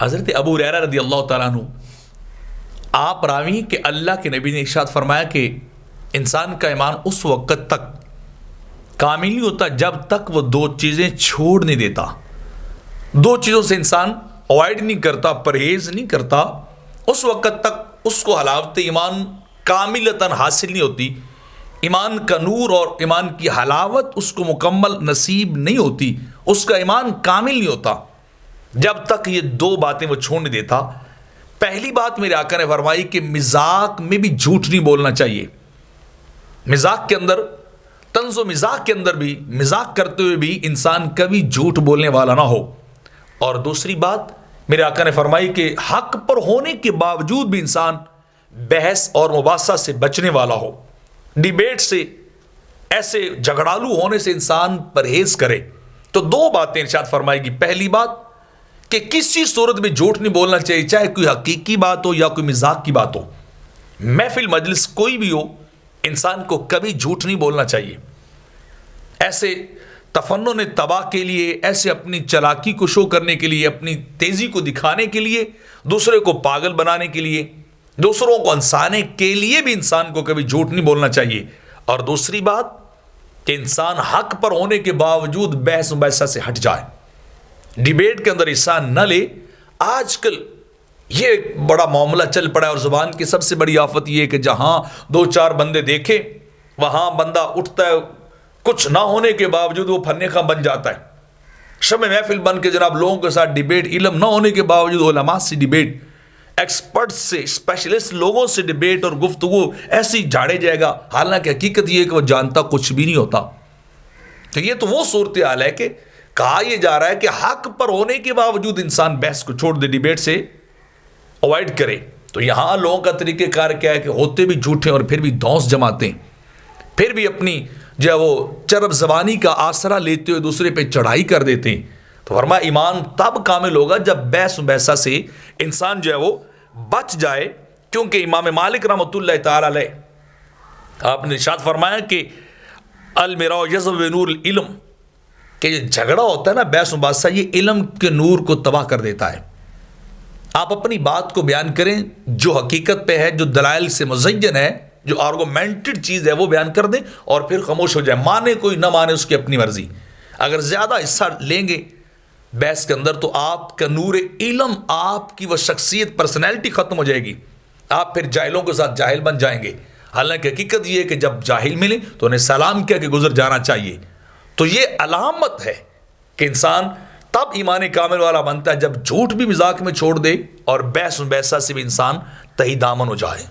حضرت ابو ہریرہ رضی اللہ تعالیٰ عنہ آپ راوی کہ اللہ کے نبی نے ارشاد فرمایا کہ انسان کا ایمان اس وقت تک کامل نہیں ہوتا جب تک وہ دو چیزیں چھوڑ نہیں دیتا. دو چیزوں سے انسان اوائڈ نہیں کرتا، پرہیز نہیں کرتا، اس وقت تک اس کو حلاوت ایمان کاملتاً حاصل نہیں ہوتی. ایمان کا نور اور ایمان کی حلاوت اس کو مکمل نصیب نہیں ہوتی، اس کا ایمان کامل نہیں ہوتا جب تک یہ دو باتیں وہ چھوڑ نہیں دیتا. پہلی بات میرے آقا نے فرمائی کہ مذاق میں بھی جھوٹ نہیں بولنا چاہیے. مذاق کے اندر، طنز و مذاق کے اندر بھی، مذاق کرتے ہوئے بھی انسان کبھی جھوٹ بولنے والا نہ ہو. اور دوسری بات میرے آقا نے فرمائی کہ حق پر ہونے کے باوجود بھی انسان بحث اور مباحثہ سے بچنے والا ہو. ڈیبیٹ سے، ایسے جھگڑالو ہونے سے انسان پرہیز کرے. تو دو باتیں ارشاد فرمائے گی. پہلی بات کہ کسی صورت میں جھوٹ نہیں بولنا چاہیے، چاہے کوئی حقیقی بات ہو یا کوئی مذاق کی بات ہو. محفل مجلس کوئی بھی ہو، انسان کو کبھی جھوٹ نہیں بولنا چاہیے. ایسے تفنن تباہ کے لیے، ایسے اپنی چلاکی کو شو کرنے کے لیے، اپنی تیزی کو دکھانے کے لیے، دوسرے کو پاگل بنانے کے لیے، دوسروں کو ہنسانے کے لیے بھی انسان کو کبھی جھوٹ نہیں بولنا چاہیے. اور دوسری بات کہ انسان حق پر ہونے کے باوجود بحث مباحثہ سے ہٹ جائے، ڈیبیٹ کے اندر حصہ نہ لے. آج کل یہ ایک بڑا معاملہ چل پڑا ہے، اور زبان کی سب سے بڑی آفت یہ ہے کہ جہاں دو چار بندے دیکھے وہاں بندہ اٹھتا ہے، کچھ نہ ہونے کے باوجود وہ پھنے کا بن جاتا ہے. شمع محفل بن کے جناب لوگوں کے ساتھ ڈیبیٹ، علم نہ ہونے کے باوجود علماء سے ڈیبیٹ، ایکسپرٹ سے، اسپیشلسٹ لوگوں سے ڈیبیٹ اور گفتگو ایسی جھاڑے جائے گا، حالانکہ حقیقت یہ ہے کہ وہ جانتا کچھ بھی نہیں ہوتا. تو یہ تو وہ صورتحال ہے کہ کہا یہ جا رہا ہے کہ حق پر ہونے کے باوجود انسان بحث کو چھوڑ دے، ڈیبیٹ سے اوائڈ کرے. تو یہاں لوگوں کا طریقہ کار کیا ہے کہ ہوتے بھی جھوٹے اور پھر بھی دھونس جماتے ہیں، پھر بھی اپنی جو ہے وہ چرب زبانی کا آسرا لیتے ہوئے دوسرے پہ چڑھائی کر دیتے ہیں. تو فرمایا ایمان تب کامل ہوگا جب بحث و مباحثہ سے انسان جو ہے وہ بچ جائے. کیونکہ امام مالک رحمۃ اللہ تعالی علیہ آپ نے ارشاد فرمایا کہ المراء یضب نور العلم، کہ یہ جھگڑا ہوتا ہے نا، بحث و مباحثہ، یہ علم کے نور کو تباہ کر دیتا ہے. آپ اپنی بات کو بیان کریں جو حقیقت پہ ہے، جو دلائل سے مزین ہے، جو آرگومنٹڈ چیز ہے وہ بیان کر دیں اور پھر خاموش ہو جائے. مانے کوئی نہ مانے اس کی اپنی مرضی. اگر زیادہ حصہ لیں گے بحث کے اندر تو آپ کا نور علم، آپ کی وہ شخصیت، پرسنالٹی ختم ہو جائے گی. آپ پھر جاہلوں کے ساتھ جاہل بن جائیں گے. حالانکہ حقیقت یہ ہے کہ جب جاہل ملے تو انہیں سلام کیا کہ گزر جانا چاہیے. تو یہ علامت ہے کہ انسان تب ایمان کامل والا بنتا ہے جب جھوٹ بھی مذاق میں چھوڑ دے اور بحث و مباحثہ سے بھی انسان تہی دامن ہو جائے.